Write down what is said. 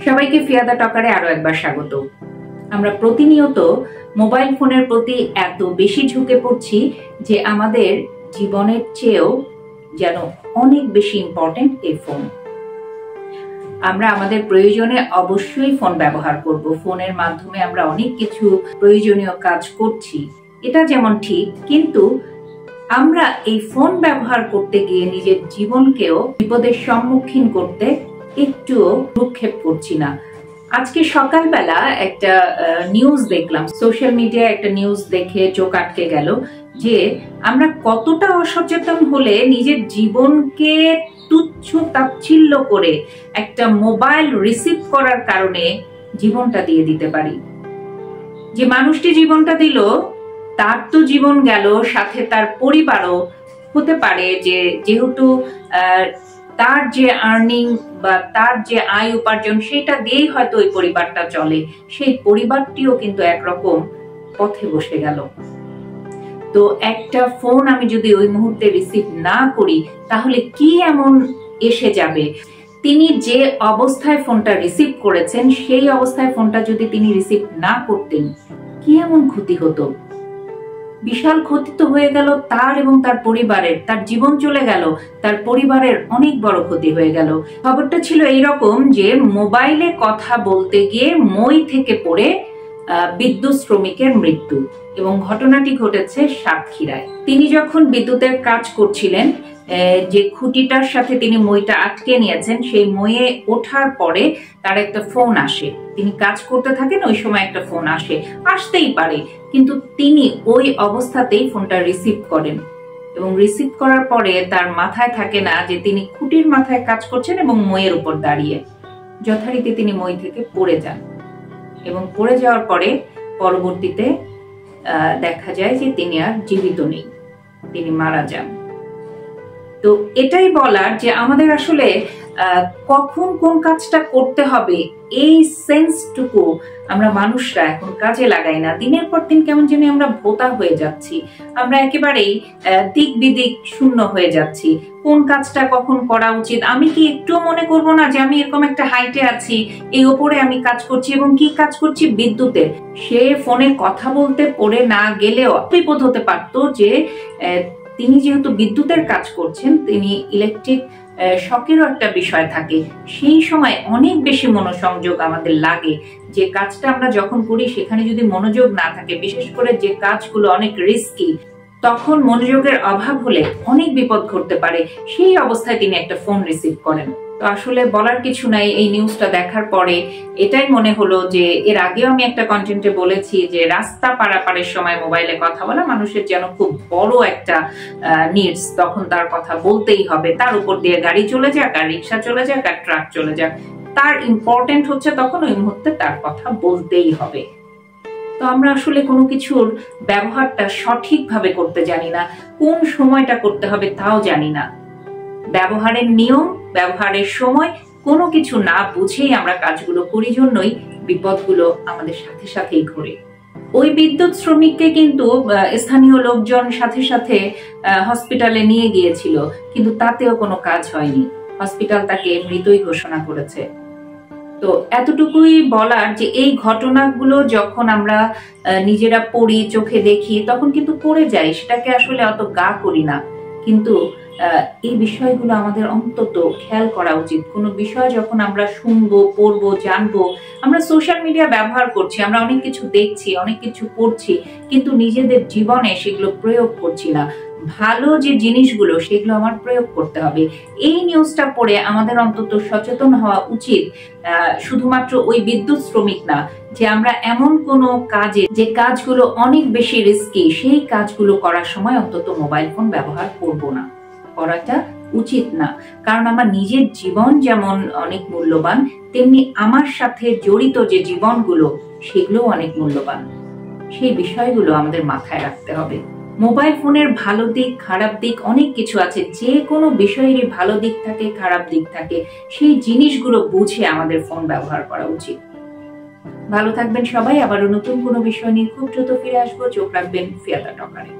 সবাইকে ফিয়াদা টকারে আরো একবার স্বাগত। আমরা প্রতিনিয়ত মোবাইল ফোনের প্রতি এত বেশি ঝুঁকে পড়ছি যে আমাদের জীবনের চেয়েও যেন অনেক বেশি ইম্পর্টেন্ট এই ফোন। আমরা আমাদের প্রয়োজনে অবশ্যই ফোন ব্যবহার করব। ফোনের মাধ্যমে আমরা অনেক কিছু প্রয়োজনীয় কাজ করছি, এটা যেমন ঠিক, কিন্তু আমরা এই ফোন ব্যবহার করতে গিয়ে নিজের জীবনকেও বিপদের সম্মুখীন করতে একটুও ভ্রুক্ষেপ করছি না। আজকে সকালবেলা একটা নিউজ দেখলাম, সোশ্যাল মিডিয়ায় একটা নিউজ দেখে চোখ আটকে গেল যে আমরা কতটা অসচেতন হলে নিজের জীবনকে তুচ্ছ তাচ্ছিল্য করে একটা মোবাইল রিসিভ করার কারণে জীবনটা দিয়ে দিতে পারি। যে মানুষটি জীবনটা দিল তার তো জীবন গেল, সাথে তার পরিবারও হতে পারে যে যেহেতু তার যে আর্নিং বা তার যে আয় উপার্জন সেটা দিয়েই হয়তো ওই পরিবারটা চলে, সেই পরিবারটিও কিন্তু একরকম পথে বসে গেল। তো একটা ফোন আমি যদি ওই মুহূর্তে রিসিভ না করি তাহলে কি এমন এসে যাবে? তিনি যে অবস্থায় ফোনটা রিসিভ করেছেন সেই অবস্থায় ফোনটা যদি তিনি রিসিভ না করতেন কি এমন ক্ষতি হতো? বিশাল ক্ষতি তো হয়ে গেল তার এবং তার পরিবারের, তার জীবন চলে গেল, তার পরিবারের অনেক বড় ক্ষতি হয়ে গেল। খবরটা ছিল এইরকম যে মোবাইলে কথা বলতে গিয়ে মই থেকে পড়ে বিদ্যুৎ শ্রমিকের মৃত্যু, এবং ঘটনাটি ঘটেছে সাতক্ষীরায়। তিনি যখন বিদ্যুতের কাজ করছিলেন, যে খুঁটিটার সাথে তিনি মইটা আটকে নিয়েছেন, সেই মইয়ে ওঠার পরে তার একটা ফোন আসে। তিনি কাজ করতে থাকেন, ওই সময় একটা ফোন আসতেই পারে, কিন্তু তিনি ওই অবস্থাতেই ফোনটা রিসিভ করেন, এবং রিসিভ করার পরে তার মাথায় থাকে না যে তিনি খুঁটির মাথায় কাজ করছেন এবং মইয়ের উপর দাঁড়িয়ে। যথারীতি তিনি মই থেকে পড়ে যান, এবং পড়ে যাওয়ার পরে পরবর্তীতে দেখা যায় যে তিনি আর জীবিত নেই, তিনি মারা যান। তো এটাই বলার যে আমাদের আসলে কখন কোন কাজটা করতে হবে এই সেন্সটুকু আমরা মানুষরা এখন কাজে লাগাই না। দিনের পর দিন কেমন যেন আমরা ভোতা হয়ে যাচ্ছি, আমরা একেবারেই দিক বিদিক শূন্য হয়ে যাচ্ছি। কোন কাজটা কখন করা উচিত, আমি কি একটুও মনে করব না যে আমি এরকম একটা হাইটে আছি, এই ওপরে আমি কাজ করছি, এবং কি কাজ করছি? বিদ্যুতের। সে ফোনে কথা বলতে পড়ে না গেলেও বিপদ হতে পারতো যে তিনি যেহেতু বিদ্যুতের কাজ করছেন, তিনি ইলেকট্রিক শকেরও একটা বিষয় থাকে। সেই সময় অনেক বেশি মনোসংযোগ আমাদের লাগে। যে কাজটা আমরা যখন করি সেখানে যদি মনোযোগ না থাকে, বিশেষ করে যে কাজগুলো অনেক রিস্কি, তখন মনোযোগের অভাব হলে অনেক বিপদ ঘটতে পারে। সেই অবস্থায় তিনি একটা ফোন রিসিভ করেন। তো আসলে বলার কিছু নাই, এই নিউজটা দেখার পরে এটাই মনে হলো যে এর আগেও আমি একটা কন্টেন্টে বলেছি যে রাস্তা পারাপারের সময় মোবাইলে কথা বলা মানুষের যেন খুব বড় একটা নিডস, তখন তার কথা বলতেই হবে। তার উপর দিয়ে গাড়ি চলে যাক আর রিক্সা চলে যাক আর ট্রাক চলে যাক, তার ইম্পর্টেন্ট হচ্ছে তখন ওই মুহূর্তে তার কথা বলতেই হবে। তো আমরা আসলে কোনো কিছুর ব্যবহারটা সঠিকভাবে করতে জানি না, কোন সময়টা করতে হবে তাও জানি না। ব্যবহারের নিয়ম, ব্যবহারের সময় কোনো কিছু না বুঝেই আমরা কাজগুলো করি, জন্যই বিপদগুলো আমাদের সাথে সাথেই ঘটে। ওই বিদ্যুৎ শ্রমিককে কিন্তু স্থানীয় লোকজন সাথে সাথে হসপিটালে নিয়ে গিয়েছিল, কিন্তু তাতেও কোনো কাজ হয়নি। হসপিটাল তাকে মৃতই ঘোষণা করেছে। তো এতটুকুই বলার যে এই ঘটনাগুলো যখন আমরা নিজেরা পড়ি, চোখে দেখি, তখন কিন্তু পড়ে যাই, সেটাকে আসলে অত গা করি না। কিন্তু এই বিষয়গুলো আমাদের অন্তত খেয়াল করা উচিত। কোনো বিষয় যখন আমরা শুনবো, পড়বো, জানবো, আমরা সোশ্যাল মিডিয়া ব্যবহার করছি, আমরা অনেক কিছু দেখছি, অনেক কিছু পড়ছি, কিন্তু নিজেদের জীবনে সেগুলো প্রয়োগ করছি না। ভালো যে জিনিসগুলো সেগুলো আমার প্রয়োগ করতে হবে। এই নিউজটা পড়ে আমাদের অন্তত সচেতন হওয়া উচিত, শুধুমাত্র ওই বিদ্যুৎ শ্রমিক না, যে আমরা এমন কোনো কাজে, যে কাজগুলো অনেক বেশি রিস্কি, সেই কাজগুলো করার সময় অন্তত মোবাইল ফোন ব্যবহার করব না, করাটা উচিত না। কারণ আমার নিজের জীবন যেমন অনেক মূল্যবান, তেমনি আমার সাথে জড়িত যে জীবনগুলো সেগুলো অনেক মূল্যবান। সেই বিষয়গুলো আমাদের মাথায় রাখতে হবে। মোবাইল ফোনের ভালো দিক, খারাপ দিক অনেক কিছু আছে। যে কোনো বিষয়েরই ভালো দিক থাকে, খারাপ দিক থাকে, সেই জিনিসগুলো বুঝে আমাদের ফোন ব্যবহার করা উচিত। ভালো থাকবেন সবাই। আবারও নতুন কোনো বিষয় নিয়ে খুব দ্রুত ফিরে আসবো। চোখ রাখবেন ফিয়াদা টকারে।